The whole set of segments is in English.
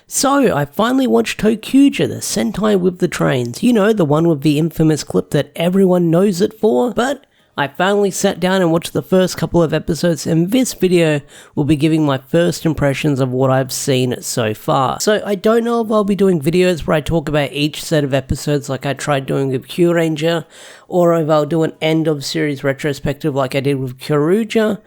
So, I finally watched ToQger, the Sentai with the trains. You know, the one with the infamous clip that everyone knows it for. But I finally sat down and watched the first couple of episodes, and this video will be giving my first impressions of what I've seen so far. So, I don't know if I'll be doing videos where I talk about each set of episodes like I tried doing with Kyuranger, or if I'll do an end of series retrospective like I did with Kyoryuger.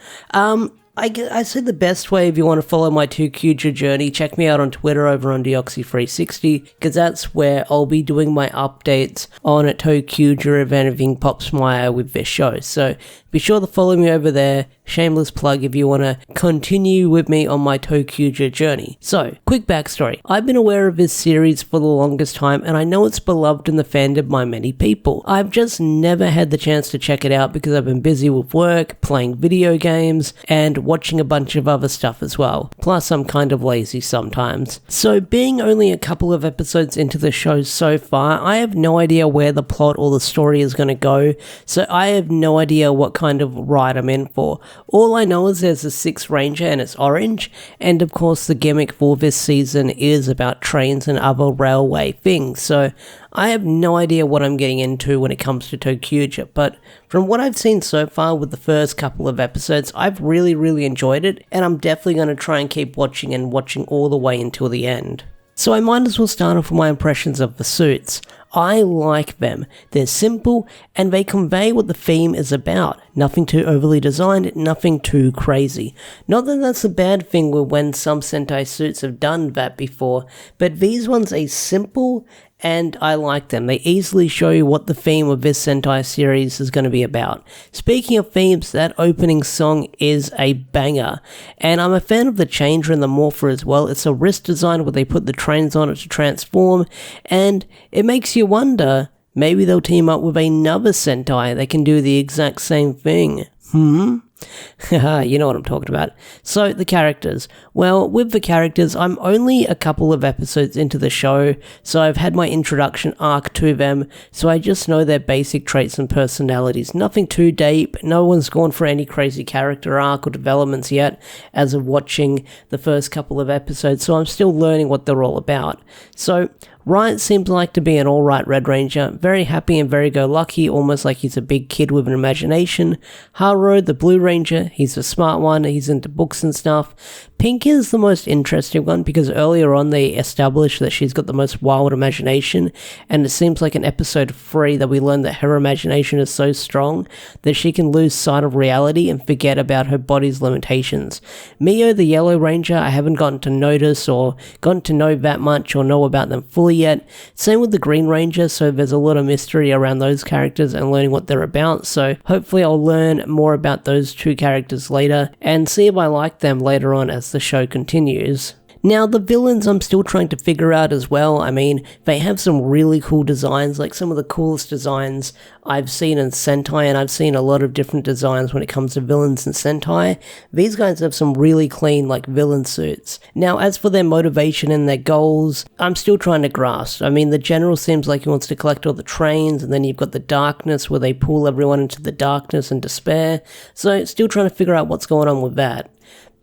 I say the best way if you want to follow my ToQger journey, check me out on Twitter over on Deoxy360, because that's where I'll be doing my updates on a ToQger if anything pops my eye with this show. So be sure to follow me over there. Shameless plug if you want to continue with me on my ToQger journey. So, quick backstory. I've been aware of this series for the longest time, and I know it's beloved in the fandom by many people. I've just never had the chance to check it out because I've been busy with work, playing video games, and watching a bunch of other stuff as well. Plus, I'm kind of lazy sometimes. So, being only a couple of episodes into the show so far, I have no idea where the plot or the story is going to go, so I have no idea what kind of ride I'm in for. All I know is there's a 6th Ranger and it's orange, and of course the gimmick for this season is about trains and other railway things, so I have no idea what I'm getting into when it comes to ToQger, but from what I've seen so far with the first couple of episodes, I've really enjoyed it, and I'm definitely going to try and keep watching and watching all the way until the end. So I might as well start off with my impressions of the suits. I like them. They're simple, and they convey what the theme is about. Nothing too overly designed, nothing too crazy. Not that that's a bad thing with when some Sentai suits have done that before, but these ones are simple, and I like them. They easily show you what the theme of this Sentai series is going to be about. Speaking of themes, that opening song is a banger, and I'm a fan of the Changer and the Morpher as well. It's a wrist design where they put the trains on it to transform, and it makes you wonder, maybe they'll team up with another Sentai that can do the exact same thing. You know what I'm talking about. So, the characters. Well, with the characters, I'm only a couple of episodes into the show, so I've had my introduction arc to them, so I just know their basic traits and personalities. Nothing too deep, no one's gone for any crazy character arc or developments yet, as of watching the first couple of episodes, so I'm still learning what they're all about. So, Riot seems like to be an alright Red Ranger, very happy and very go-lucky, almost like he's a big kid with an imagination. Haro, the Blue Ranger, he's a smart one, he's into books and stuff. Pink is the most interesting one because earlier on they established that she's got the most wild imagination, and it seems like in episode 3 that we learned that her imagination is so strong that she can lose sight of reality and forget about her body's limitations. Mio, the Yellow Ranger, I haven't gotten to notice or gotten to know that much or know about them fully yet. Same with the Green Ranger, so there's a lot of mystery around those characters and learning what they're about, so hopefully I'll learn more about those two characters later and see if I like them later on as the show continues. Now, the villains I'm still trying to figure out as well. I mean, they have some really cool designs, like some of the coolest designs I've seen in Sentai, and I've seen a lot of different designs when it comes to villains in Sentai. These guys have some really clean, like, villain suits. Now, as for their motivation and their goals, I'm still trying to grasp. I mean, the General seems like he wants to collect all the trains, and then you've got the Darkness, where they pull everyone into the darkness and despair. So, still trying to figure out what's going on with that.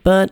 But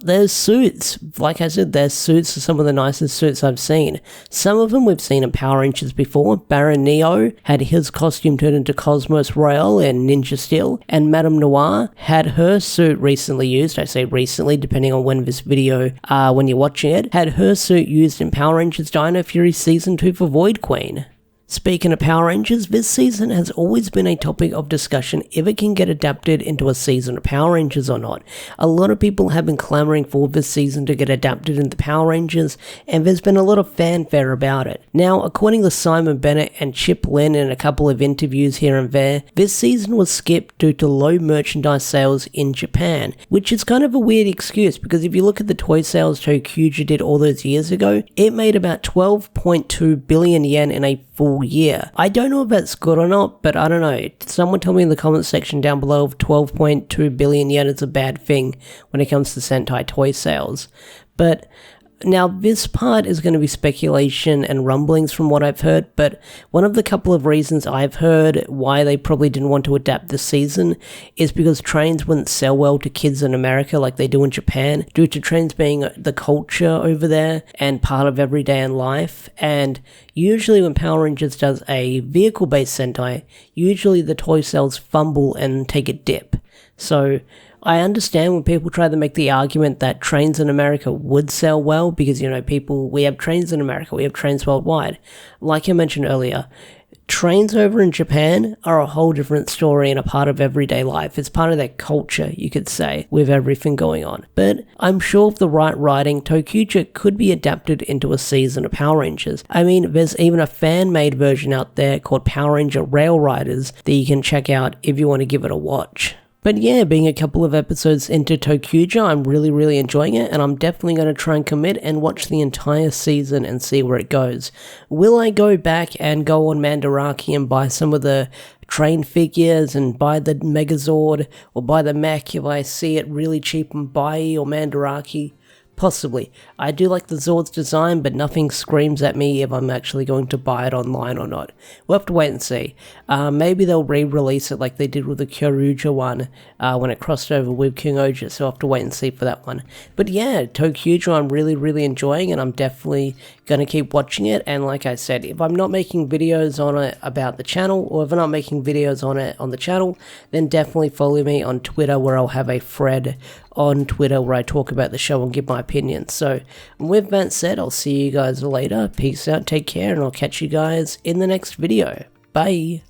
their suits, like I said, their suits are some of the nicest suits I've seen. Some of them we've seen in Power Rangers before. Baron Neo had his costume turned into Cosmos Royale and Ninja Steel, and Madame Noir had her suit recently used, I say recently depending on when this video, when you're watching it, had her suit used in Power Rangers Dino Fury Season 2 for Void Queen. Speaking of Power Rangers, this season has always been a topic of discussion if it can get adapted into a season of Power Rangers or not. A lot of people have been clamoring for this season to get adapted into Power Rangers, and there's been a lot of fanfare about it. Now, according to Simon Bennett and Chip Lynn in a couple of interviews here and there, this season was skipped due to low merchandise sales in Japan, which is kind of a weird excuse because if you look at the toy sales ToQger did all those years ago, it made about 12.2 billion yen in a full year. I don't know if that's good or not, but I don't know. Someone tell me in the comments section down below if 12.2 billion yen is a bad thing when it comes to Sentai toy sales. But Now, this part is going to be speculation and rumblings from what I've heard, but one of the couple of reasons I've heard why they probably didn't want to adapt this season is because Trains wouldn't sell well to kids in America like they do in Japan, due to Trains being the culture over there and part of everyday life. And usually when Power Rangers does a vehicle-based Sentai, usually the toy cells fumble and take a dip. So I understand when people try to make the argument that Trains in America would sell well because, we have Trains in America, we have Trains worldwide. Like I mentioned earlier, Trains over in Japan are a whole different story and a part of everyday life. It's part of their culture, you could say, with everything going on. But I'm sure with the right writing, ToQger could be adapted into a season of Power Rangers. I mean, there's even a fan-made version out there called Power Ranger Rail Riders that you can check out if you want to give it a watch. But yeah, being a couple of episodes into ToQger, I'm really enjoying it, and I'm definitely going to try and commit and watch the entire season and see where it goes. Will I go back and go on Mandarake and buy some of the train figures and buy the Megazord or buy the mech if I see it really cheap on Bai or Mandarake? Possibly. I do like the Zord's design, but nothing screams at me if I'm actually going to buy it online or not. We'll have to wait and see. Maybe they'll re-release it like they did with the Kyoryuger one when it crossed over with King Oja, so I'll have to wait and see for that one. But yeah, ToQger I'm really enjoying, and I'm definitely going to keep watching it. And like I said, if I'm not making videos on it about the channel, or if I'm not making videos on it on the channel, then definitely follow me on Twitter, where I'll have a thread on Twitter where I talk about the show and give my opinions. So with that said, I'll see you guys later. Peace out, take care, and I'll catch you guys in the next video. Bye.